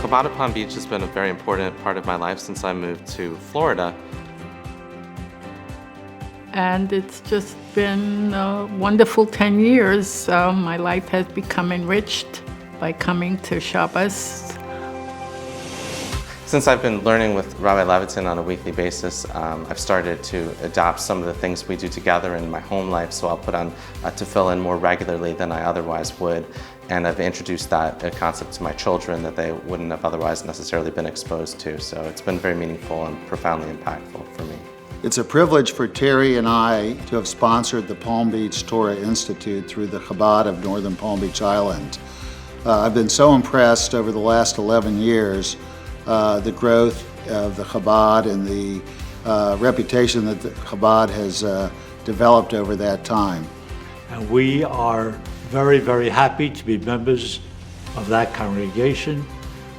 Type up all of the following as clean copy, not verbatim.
Chabad of Palm Beach has been a very important part of my life since I moved to Florida. And it's just been a wonderful 10 years. My life has become enriched by coming to Shabbos. Since I've been learning with Rabbi Levitin on a weekly basis, I've started to adopt some of the things we do together in my home life, so I'll put on tefillin more regularly than I otherwise would. And I've introduced that concept to my children that they wouldn't have otherwise necessarily been exposed to. So it's been very meaningful and profoundly impactful for me. It's a privilege for Terry and I to have sponsored the Palm Beach Torah Institute through the Chabad of Northern Palm Beach Island. I've been so impressed over the last 11 years, the growth of the Chabad and the reputation that the Chabad has developed over that time. And we are very, very happy to be members of that congregation.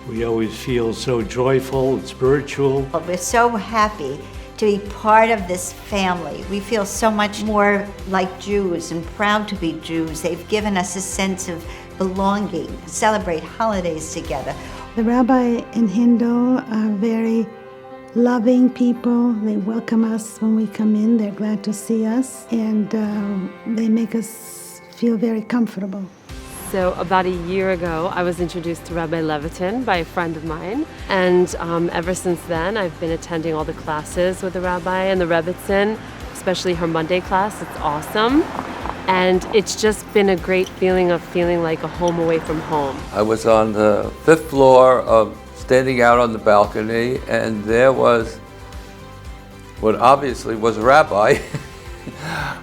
We always feel so joyful and spiritual. We're so happy to be part of this family. We feel so much more like Jews and proud to be Jews. They've given us a sense of belonging, celebrate holidays together. The rabbi and Hindle are very loving people. They welcome us when we come in. They're glad to see us, and they make us feel very comfortable. So about a year ago, I was introduced to Rabbi Levitin by a friend of mine. And ever since then, I've been attending all the classes with the rabbi and the Rebbitzin, especially her Monday class. It's awesome. And it's just been a great feeling of feeling like a home away from home. I was on the 5th floor of standing out on the balcony, and there was what obviously was a rabbi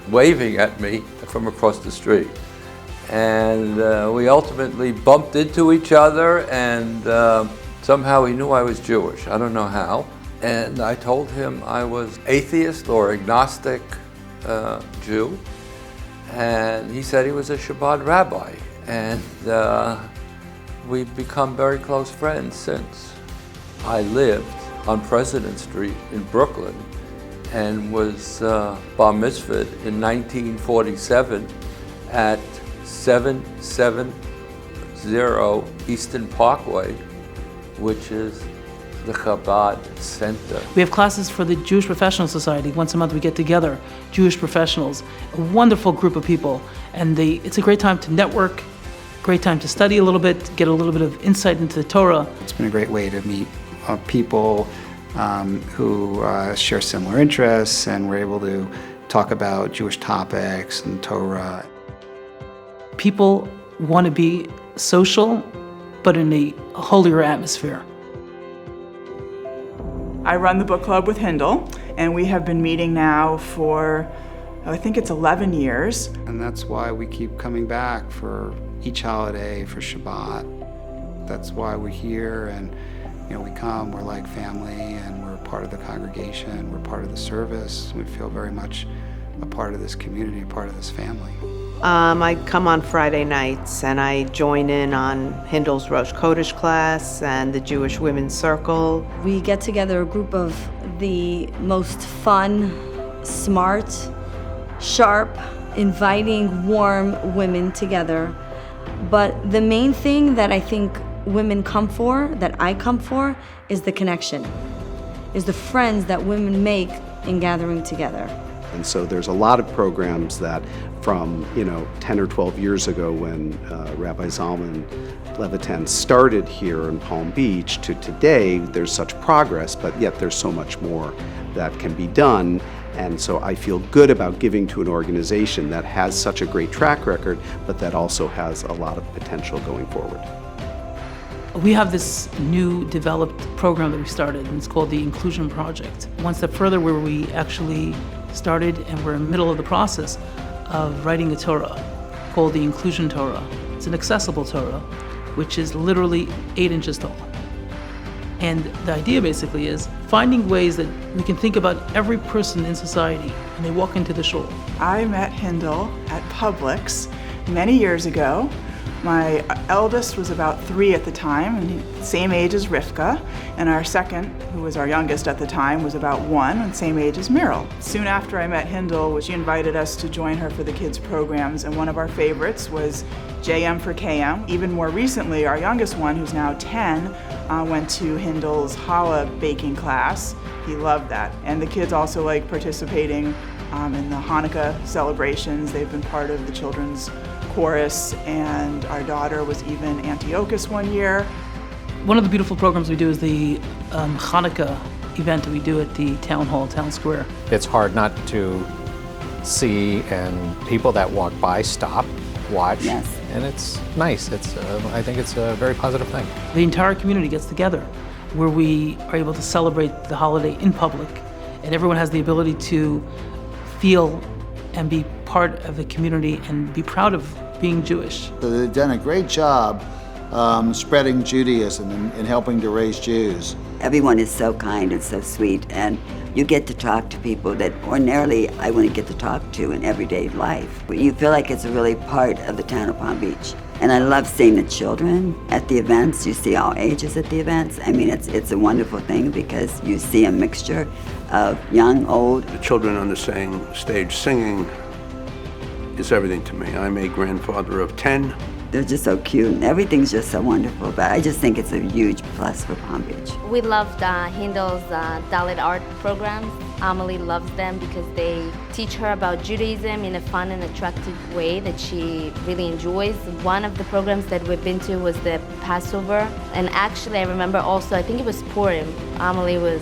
waving at me from across the street. And we ultimately bumped into each other, and somehow he knew I was Jewish. I don't know how. And I told him I was atheist or agnostic Jew. And he said he was a Chabad rabbi. And we've become very close friends since. I lived on President Street in Brooklyn and was bar mitzvahed in 1947 at 770 Eastern Parkway, which is the Chabad Center. We have classes for the Jewish Professional Society. Once a month we get together, Jewish professionals, a wonderful group of people. And it's a great time to network, great time to study a little bit, get a little bit of insight into the Torah. It's been a great way to meet people who share similar interests, and we're able to talk about Jewish topics and Torah. People want to be social, but in a holier atmosphere. I run the book club with Hindle, and we have been meeting now for, I think it's 11 years. And that's why we keep coming back for each holiday, for Shabbat. That's why we're here, and we come, we're like family, and we're part of the congregation, we're part of the service. We feel very much a part of this community, a part of this family. I come on Friday nights, and I join in on Hindle's Rosh Kodesh class and the Jewish Women's Circle. We get together a group of the most fun, smart, sharp, inviting, warm women together. But the main thing that I think women come for, that I come for, is the connection, is the friends that women make in gathering together. And so there's a lot of programs that from 10 or 12 years ago when Rabbi Zalman Levitin started here in Palm Beach to today, there's such progress, but yet there's so much more that can be done. And so I feel good about giving to an organization that has such a great track record, but that also has a lot of potential going forward. We have this new developed program that we started, and it's called the Inclusion Project. One step further, where we actually started and we're in the middle of the process of writing a Torah called the Inclusion Torah. It's an accessible Torah, which is literally 8 inches tall. And the idea basically is finding ways that we can think about every person in society when they walk into the shul. I met Hindle at Publix many years ago. My eldest was about 3 at the time, and same age as Rivka, and our second, who was our youngest at the time, was about 1, and same age as Meryl. Soon after I met Hindle, she invited us to join her for the kids' programs, and one of our favorites was JM for KM. Even more recently, our youngest one, who's now 10, went to Hindel's challah baking class. He loved that. And the kids also like participating in the Hanukkah celebrations. They've been part of the children's chorus, and our daughter was even Antiochus one year. One of the beautiful programs we do is the Hanukkah event that we do at the town hall, town square. It's hard not to see, and people that walk by stop, watch, Yes. and it's nice. I think it's a very positive thing. The entire community gets together where we are able to celebrate the holiday in public, and everyone has the ability to feel and be part of the community and be proud of being Jewish. So they've done a great job spreading Judaism and helping to raise Jews. Everyone is so kind and so sweet, and you get to talk to people that ordinarily I wouldn't get to talk to in everyday life. But you feel like it's really part of the town of Palm Beach. And I love seeing the children at the events. You see all ages at the events. I mean, it's a wonderful thing because you see a mixture of young, old. The children on the stage singing is everything to me. I'm a grandfather of 10. They're just so cute, and everything's just so wonderful. But I just think it's a huge plus for Palm Beach. We loved Hindel's Dalit art programs. Amelie loves them because they teach her about Judaism in a fun and attractive way that she really enjoys. One of the programs that we've been to was the Passover. And actually, I remember also, I think it was Purim. Amelie was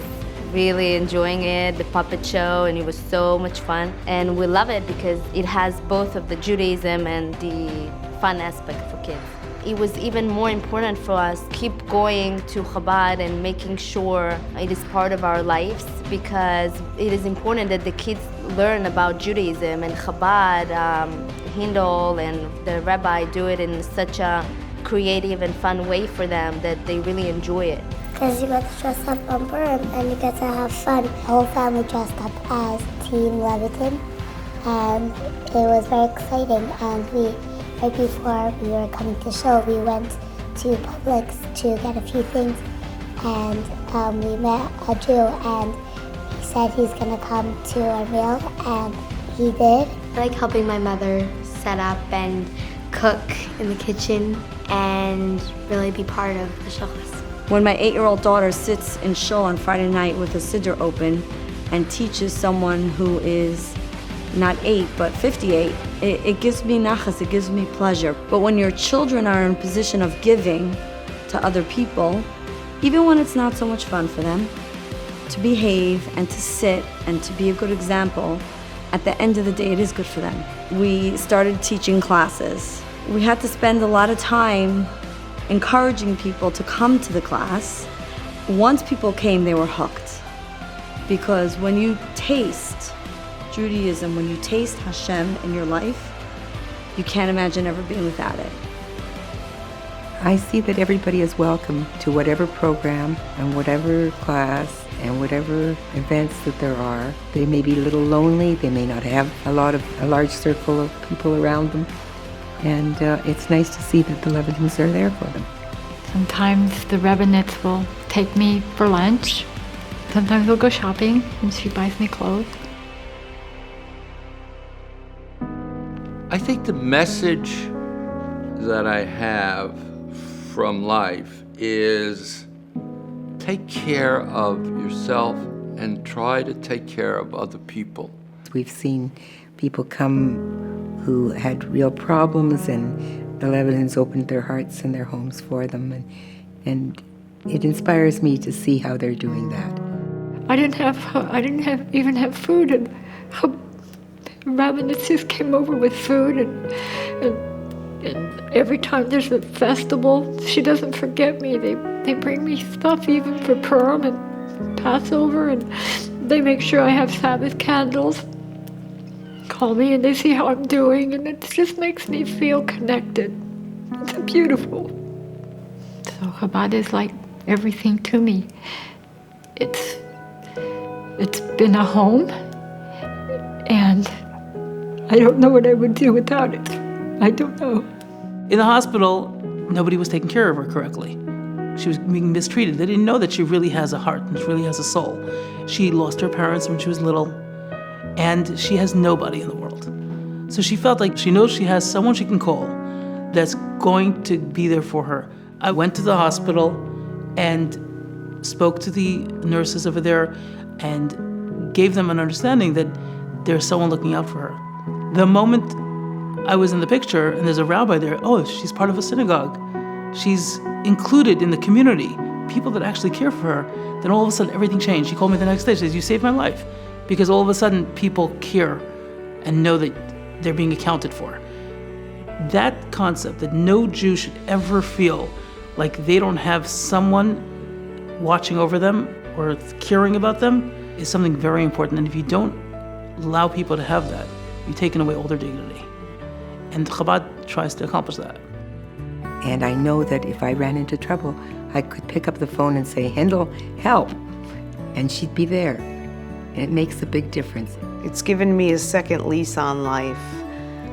really enjoying it, the puppet show, and it was so much fun. And we love it because it has both of the Judaism and the fun aspect for kids. It was even more important for us to keep going to Chabad and making sure it is part of our lives, because it is important that the kids learn about Judaism, and Chabad, Hindel and the rabbi do it in such a creative and fun way for them that they really enjoy it. Because you get to dress up on Purim and you get to have fun. The whole family dressed up as Team Leviton, and it was very exciting. And right before we were coming to show, we went to Publix to get a few things, and we met a Jew, and he said he's gonna come to our meal, and he did. I like helping my mother set up and cook in the kitchen and really be part of the shachas. When my 8-year-old daughter sits in shul on Friday night with a siddur open and teaches someone who is not 8 but 58, it gives me nachas, it gives me pleasure. But when your children are in a position of giving to other people, even when it's not so much fun for them, to behave and to sit and to be a good example, at the end of the day it is good for them. We started teaching classes. We had to spend a lot of time encouraging people to come to the class. Once people came, they were hooked. Because when you taste Judaism, when you taste Hashem in your life, you can't imagine ever being without it. I see that everybody is welcome to whatever program and whatever class and whatever events that there are. They may be a little lonely, they may not have a large circle of people around them. And it's nice to see that the Levitins are there for them. Sometimes the rabbinets will take me for lunch. Sometimes we'll go shopping and she buys me clothes. I think the message that I have from life is take care of yourself and try to take care of other people. We've seen people come who had real problems, and the Levitins opened their hearts and their homes for them, and it inspires me to see how they're doing that. I didn't even have food, and rabbinets just came over with food, and every time there's a festival, she doesn't forget me. They bring me stuff even for Purim and Passover, and they make sure I have Sabbath candles. Call me and they see how I'm doing, and it just makes me feel connected. It's beautiful. So Chabad is like everything to me. It's been a home, and I don't know what I would do without it. I don't know. In the hospital, nobody was taking care of her correctly. She was being mistreated. They didn't know that she really has a heart and she really has a soul. She lost her parents when she was little, and she has nobody in the world. So she felt like she knows she has someone she can call that's going to be there for her. I went to the hospital and spoke to the nurses over there and gave them an understanding that there's someone looking out for her. The moment I was in the picture and there's a rabbi there, oh, she's part of a synagogue. She's included in the community, people that actually care for her. Then all of a sudden everything changed. She called me the next day, she says, you saved my life. Because all of a sudden people care and know that they're being accounted for. That concept that no Jew should ever feel like they don't have someone watching over them or caring about them is something very important. And if you don't allow people to have that, you've taken away all their dignity. And Chabad tries to accomplish that. And I know that if I ran into trouble, I could pick up the phone and say, Hindel, help. And she'd be there. And it makes a big difference. It's given me a second lease on life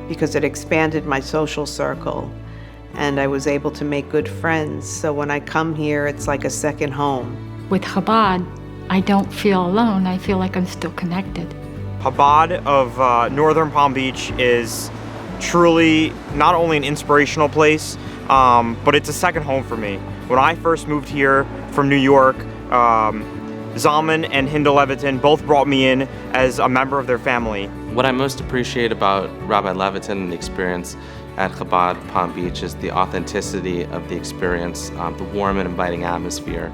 because it expanded my social circle and I was able to make good friends. So when I come here, it's like a second home. With Chabad, I don't feel alone. I feel like I'm still connected. Chabad of Northern Palm Beach is truly not only an inspirational place, but it's a second home for me. When I first moved here from New York, Zalman and Hindel Levitin both brought me in as a member of their family. What I most appreciate about Rabbi Levitin and the experience at Chabad Palm Beach is the authenticity of the experience, the warm and inviting atmosphere.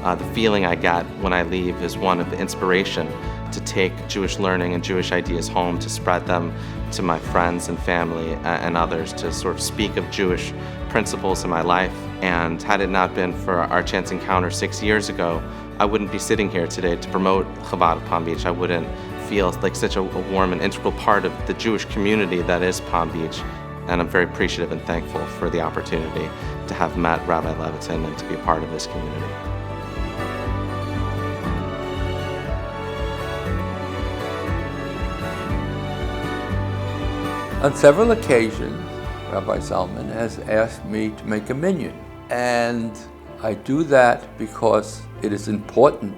The feeling I get when I leave is one of inspiration to take Jewish learning and Jewish ideas home, to spread them to my friends and family and others, to sort of speak of Jewish principles in my life. And had it not been for our chance encounter 6 years ago, I wouldn't be sitting here today to promote Chabad Palm Beach. I wouldn't feel like such a warm and integral part of the Jewish community that is Palm Beach. And I'm very appreciative and thankful for the opportunity to have met Rabbi Levitin and to be a part of this community. On several occasions, Rabbi Zalman has asked me to make a minyan, and I do that because it is important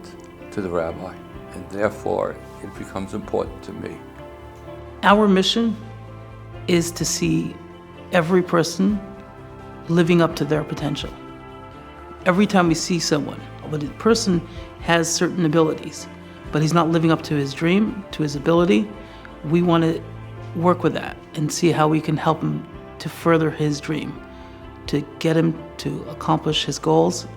to the rabbi, and therefore it becomes important to me. Our mission is to see every person living up to their potential. Every time we see someone, but the person has certain abilities, but he's not living up to his dream, to his ability, we want to work with that and see how we can help him to further his dream, to get him to accomplish his goals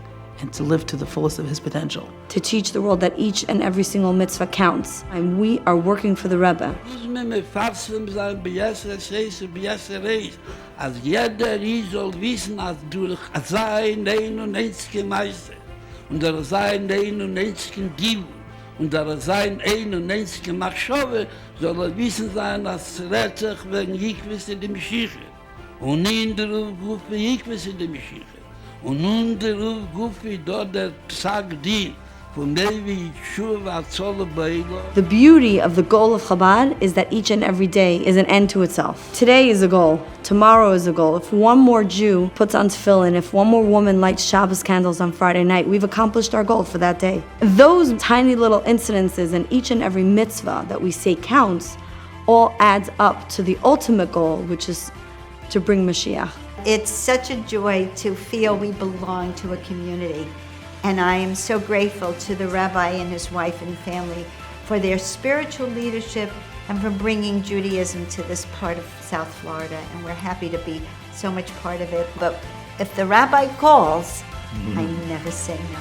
and to live to the fullest of his potential. To teach the world that each and every single mitzvah counts. And we are working for the Rebbe. Als jeder soll wissen, als durch sein 91 Meister und der sein 91 Gibel und der sein 91 Machshove soll wissen sein, als rät sich wegen Jikvis in dem Schiche und in der Ruf für Jikvis in dem Schiche und nun der Ruf für dort der Psag Din. The beauty of the goal of Chabad is that each and every day is an end to itself. Today is a goal. Tomorrow is a goal. If one more Jew puts on tefillin, if one more woman lights Shabbos candles on Friday night, we've accomplished our goal for that day. Those tiny little incidences in each and every mitzvah that we say counts all adds up to the ultimate goal, which is to bring Mashiach. It's such a joy to feel we belong to a community. And I am so grateful to the rabbi and his wife and family for their spiritual leadership and for bringing Judaism to this part of South Florida. And we're happy to be so much part of it. But if the rabbi calls, I never say no.